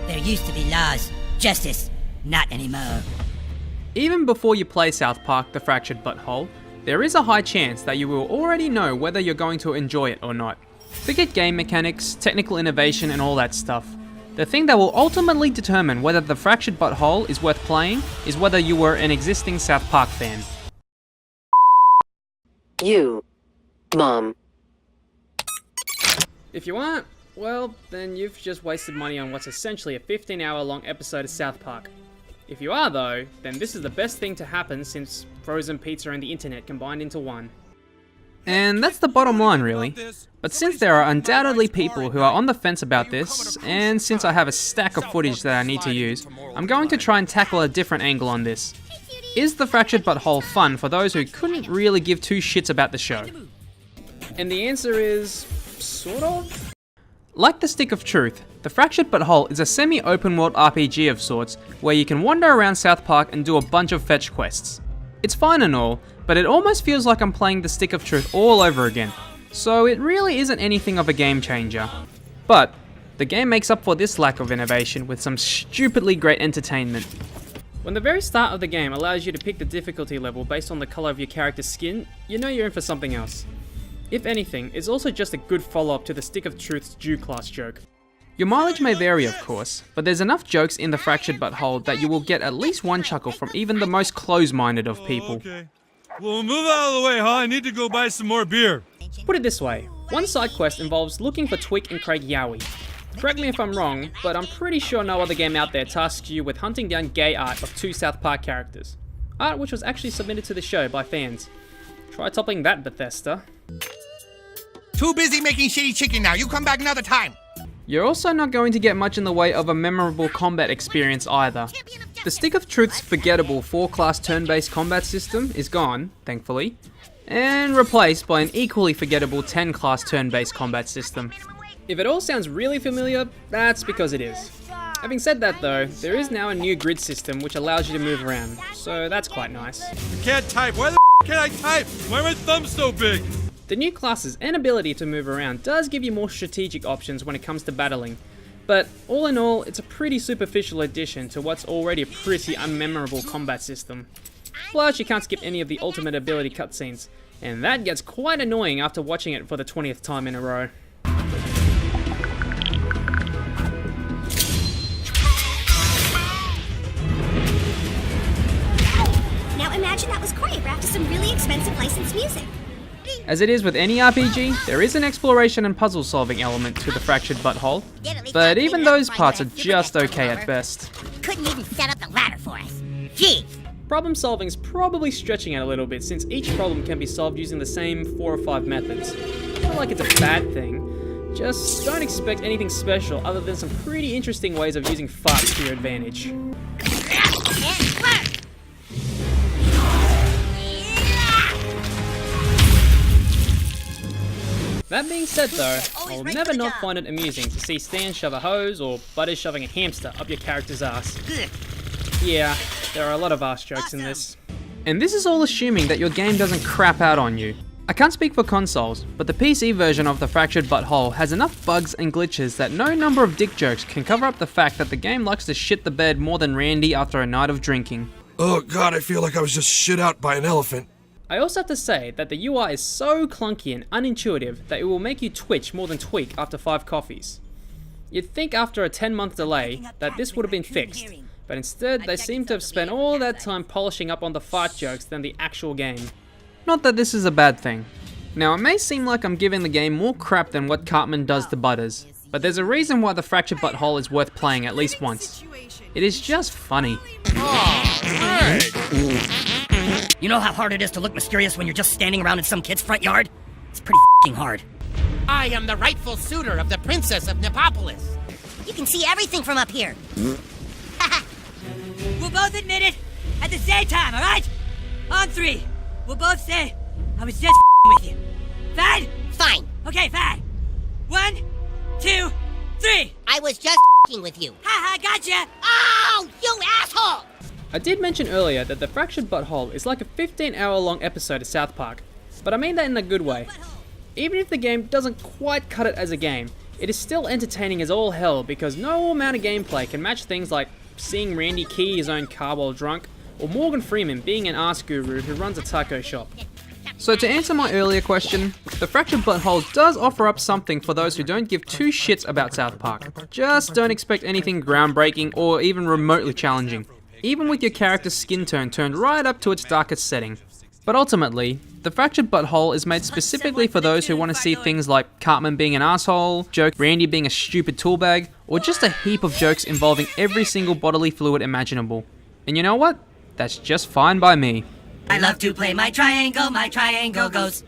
There used to be laws, justice, not anymore. Even before you play South Park: The Fractured But Whole, there is a high chance that you will already know whether you're going to enjoy it or not. Forget game mechanics, technical innovation and all that stuff. The thing that will ultimately determine whether The Fractured But Whole is worth playing is whether you were an existing South Park fan. You, Mom. If you aren't, well, then you've just wasted money on what's essentially a 15-hour long episode of South Park. If you are though, then this is the best thing to happen since frozen pizza and the internet combined into one. And that's the bottom line really. But since there are undoubtedly people who are on the fence about this, and since I have a stack of footage that I need to use, I'm going to try and tackle a different angle on this. Is The Fractured But Whole fun for those who couldn't really give two shits about the show? And the answer is, sort of? Like The Stick of Truth, The Fractured But Whole is a semi-open world RPG of sorts, where you can wander around South Park and do a bunch of fetch quests. It's fine and all, but it almost feels like I'm playing The Stick of Truth all over again, so it really isn't anything of a game changer. But, the game makes up for this lack of innovation with some stupidly great entertainment. When the very start of the game allows you to pick the difficulty level based on the colour of your character's skin, you know you're in for something else. If anything, it's also just a good follow-up to the Stick of Truth's Jew class joke. Your mileage may vary of course, but there's enough jokes in The Fractured But Whole that you will get at least one chuckle from even the most close-minded of people. Okay. Well, move out of the way, huh? I need to go buy some more beer. Put it this way, one side quest involves looking for Tweak and Craig Yowie. Correct me if I'm wrong, but I'm pretty sure no other game out there tasks you with hunting down gay art of two South Park characters. Art which was actually submitted to the show by fans. Try toppling that, Bethesda. Too busy making shitty chicken now. You come back another time. You're also not going to get much in the way of a memorable combat experience either. The Stick of Truth's forgettable 4-class turn-based combat system is gone, thankfully, and replaced by an equally forgettable 10-class turn-based combat system. If it all sounds really familiar, that's because it is. Having said that though, there is now a new grid system which allows you to move around, so that's quite nice. I can't type. Why the can't I type? Why are my thumbs so big? The new classes and ability to move around does give you more strategic options when it comes to battling, but all in all, it's a pretty superficial addition to what's already a pretty unmemorable combat system. Plus, you can't skip any of the ultimate ability cutscenes, and that gets quite annoying after watching it for the 20th time in a row. Now imagine that was choreographed to some really expensive licensed music. As it is with any RPG, there is an exploration and puzzle solving element to The Fractured But Whole, but even those parts are just okay at best. Couldn't even set up the ladder for us. Gee. Problem solving's probably stretching it a little bit since each problem can be solved using the same 4 or 5 methods. Not like it's a bad thing, just don't expect anything special other than some pretty interesting ways of using farts to your advantage. That being said though, I'll never not find it amusing to see Stan shove a hose or Butters shoving a hamster up your character's ass. Yeah, there are a lot of ass jokes in this. And this is all assuming that your game doesn't crap out on you. I can't speak for consoles, but the PC version of The Fractured But Whole has enough bugs and glitches that no number of dick jokes can cover up the fact that the game likes to shit the bed more than Randy after a night of drinking. Oh god, I feel like I was just shit out by an elephant. I also have to say that the UI is so clunky and unintuitive that it will make you twitch more than tweak after 5 coffees. You'd think after a 10-month delay that this would have been fixed, but instead they seem to have spent all that time polishing up on the fart jokes than the actual game. Not that this is a bad thing. Now it may seem like I'm giving the game more crap than what Cartman does to Butters, but there's a reason why The Fractured But Whole is worth playing at least once. It is just funny. You know how hard it is to look mysterious when you're just standing around in some kid's front yard? It's pretty f***ing hard. I am the rightful suitor of the Princess of Nepopolis. You can see everything from up here. We'll both admit it at the same time, alright? On 3. We'll both say, I was just f***ing with you. Fine? Fine. Okay, fine. 1, 2, 3. I was just f***ing with you. Haha, gotcha! Oh, you asshole! I did mention earlier that The Fractured But Whole is like a 15-hour long episode of South Park, but I mean that in a good way. Even if the game doesn't quite cut it as a game, it is still entertaining as all hell because no amount of gameplay can match things like seeing Randy key his own car while drunk, or Morgan Freeman being an ass guru who runs a taco shop. So to answer my earlier question, the Fractured Butthole does offer up something for those who don't give two shits about South Park. Just don't expect anything groundbreaking or even remotely challenging, even with your character's skin tone turned right up to its darkest setting. But ultimately, the Fractured Butthole is made specifically for those who want to see things like Cartman being an asshole, Randy being a stupid toolbag, or just a heap of jokes involving every single bodily fluid imaginable. And you know what? That's just fine by me. I love to play my triangle goes